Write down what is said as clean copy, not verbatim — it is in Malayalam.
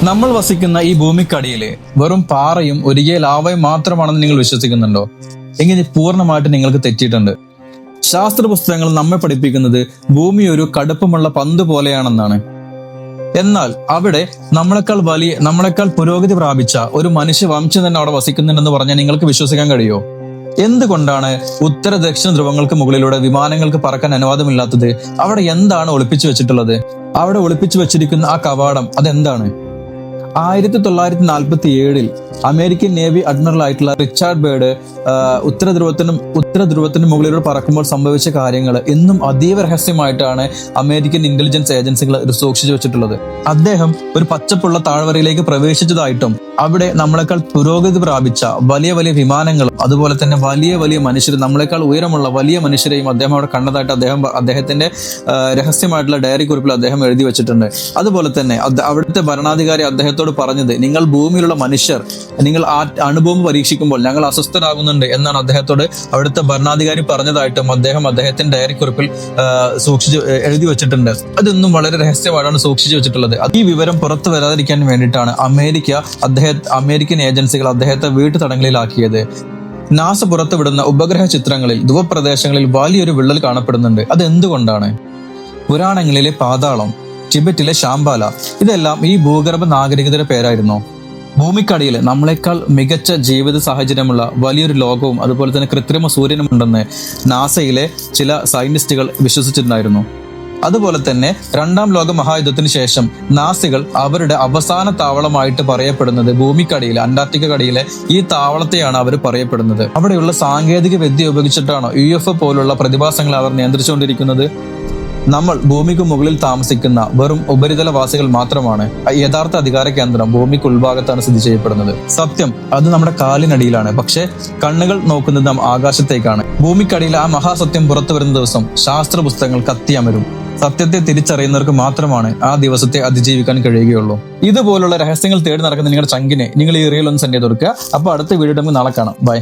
നമ്മൾ വസിക്കുന്ന ഈ ഭൂമിക്കടിയില് വെറും പാറയും ഒരികെ ലാവയും മാത്രമാണെന്ന് നിങ്ങൾ വിശ്വസിക്കുന്നുണ്ടോ? എങ്കിൽ പൂർണ്ണമായിട്ട് നിങ്ങൾക്ക് തെറ്റിയിട്ടുണ്ട്. ശാസ്ത്ര പുസ്തകങ്ങൾ നമ്മെ പഠിപ്പിക്കുന്നത് ഭൂമി ഒരു കടുപ്പമുള്ള പന്ത് പോലെയാണെന്നാണ്. എന്നാൽ അവിടെ നമ്മളെക്കാൾ പുരോഗതി പ്രാപിച്ച ഒരു മനുഷ്യവംശം തന്നെ അവിടെ വസിക്കുന്നുണ്ടെന്ന് പറഞ്ഞാൽ നിങ്ങൾക്ക് വിശ്വസിക്കാൻ കഴിയുമോ? എന്തുകൊണ്ടാണ് ഉത്തര ദക്ഷിണ ധ്രുവങ്ങൾക്ക് മുകളിലൂടെ വിമാനങ്ങൾക്ക് പറക്കാൻ അനുവാദമില്ലാത്തത്? അവിടെ എന്താണ് ഒളിപ്പിച്ചു വെച്ചിട്ടുള്ളത്? അവിടെ ഒളിപ്പിച്ചു വെച്ചിരിക്കുന്ന ആ കവാടം അതെന്താണ്? 1947 അമേരിക്കൻ നേവി അഡ്മിറൽ ആയിട്ടുള്ള റിച്ചാർഡ് ബേർഡ് ഉത്തര ധ്രുവത്തിനും മുകളിലൂടെ പറക്കുമ്പോൾ സംഭവിച്ച കാര്യങ്ങൾ ഇന്നും അതീവ രഹസ്യമായിട്ടാണ് അമേരിക്കൻ ഇന്റലിജൻസ് ഏജൻസികൾ സൂക്ഷിച്ചു വെച്ചിട്ടുള്ളത്. അദ്ദേഹം ഒരു പച്ചപ്പുള്ള താഴ്വരയിലേക്ക് പ്രവേശിച്ചതായിട്ടും അവിടെ നമ്മളെക്കാൾ പുരോഗതി പ്രാപിച്ച വലിയ വലിയ വിമാനങ്ങളും അതുപോലെ തന്നെ വലിയ വലിയ മനുഷ്യരും, നമ്മളെക്കാൾ ഉയരമുള്ള വലിയ മനുഷ്യരെയും അദ്ദേഹം അവിടെ കണ്ടതായിട്ട് അദ്ദേഹത്തിന്റെ രഹസ്യമായിട്ടുള്ള ഡയറി കുറിപ്പിൽ അദ്ദേഹം എഴുതി വെച്ചിട്ടുണ്ട്. അതുപോലെ തന്നെ അവിടുത്തെ ഭരണാധികാരി അദ്ദേഹത്തോട് പറഞ്ഞത്, നിങ്ങൾ ഭൂമിയിലുള്ള മനുഷ്യർ നിങ്ങൾ ആ അണുബോംബ് പരീക്ഷിക്കുമ്പോൾ ഞങ്ങൾ അസ്വസ്ഥരാകുന്നുണ്ട് എന്നാണ് അദ്ദേഹത്തോട് അവിടുത്തെ ഭരണാധികാരി പറഞ്ഞതായിട്ടും അദ്ദേഹത്തിന്റെ ഡയറി കുറിപ്പിൽ എഴുതി വെച്ചിട്ടുണ്ട്. അതൊന്നും വളരെ രഹസ്യമായിട്ടാണ് സൂക്ഷിച്ചു വെച്ചിട്ടുള്ളത്. ഈ വിവരം പുറത്തു വരാതിരിക്കാൻ വേണ്ടിയിട്ടാണ് അമേരിക്കൻ ഏജൻസികൾ അദ്ദേഹത്തെ വീട്ടുതടങ്കലിലാക്കിയത്. നാസ പുറത്തുവിടുന്ന ഉപഗ്രഹ ചിത്രങ്ങളിൽ ധ്രുവപ്രദേശങ്ങളിൽ വലിയൊരു വിള്ളൽ കാണപ്പെടുന്നുണ്ട്. അത് എന്തുകൊണ്ടാണ്? പുരാണങ്ങളിലെ പാതാളം, ടിബറ്റിലെ ശാംബാല, ഇതെല്ലാം ഈ ഭൂഗർഭ നാഗരികതയുടെ പേരായിരുന്നു. ഭൂമിക്കടിയിൽ നമ്മളെക്കാൾ മികച്ച ജീവിത സാഹചര്യമുള്ള വലിയൊരു ലോകവും അതുപോലെ തന്നെ കൃത്രിമ സൂര്യനും ഉണ്ടെന്ന് നാസയിലെ ചില സയന്റിസ്റ്റുകൾ വിശ്വസിച്ചിട്ടുണ്ടായിരുന്നു. അതുപോലെ തന്നെ 2ാം ലോക മഹായുദ്ധത്തിന് ശേഷം നാസികൾ അവരുടെ അവസാന താവളമായിട്ട് പറയപ്പെടുന്നത് ഭൂമിക്കടിയിലെ, അന്റാർട്ടിക്ക കടിയിലെ ഈ താവളത്തെയാണ് അവർ പറയപ്പെടുന്നത്. അവിടെയുള്ള സാങ്കേതിക വിദ്യ ഉപയോഗിച്ചിട്ടാണോ UFO പോലുള്ള പ്രതിഭാസങ്ങൾ അവർ നിയന്ത്രിച്ചുകൊണ്ടിരിക്കുന്നത്? നമ്മൾ ഭൂമിക്ക് മുകളിൽ താമസിക്കുന്ന വെറും ഉപരിതലവാസികൾ മാത്രമാണ്. യഥാർത്ഥ അധികാര കേന്ദ്രം ഭൂമിക്ക് ഉൾഭാഗത്താണ് സ്ഥിതി ചെയ്യപ്പെടുന്നത്. സത്യം അത് നമ്മുടെ കാലിനടിയിലാണ്, പക്ഷെ കണ്ണുകൾ നോക്കുന്നത് നാം ആകാശത്തേക്കാണ്. ഭൂമിക്കടിയിൽ ആ മഹാസത്യം പുറത്തു വരുന്ന ദിവസം ശാസ്ത്ര പുസ്തകങ്ങൾ കത്തിയമരും. സത്യത്തെ തിരിച്ചറിയുന്നവർക്ക് മാത്രമാണ് ആ ദിവസത്തെ അതിജീവിക്കാൻ കഴിയുകയുള്ളൂ. ഇതുപോലുള്ള രഹസ്യങ്ങൾ തേടി നടക്കുന്ന നിങ്ങളുടെ ചങ്കിനെ നിങ്ങൾ ഈ റിയൽ ഒന്ന് സെൻഡ് ചെയ്ത് കൊടുക്കുക. അപ്പൊ അടുത്ത വീഡിയോ നമുക്ക് നാളെ കാണാം. ബൈ.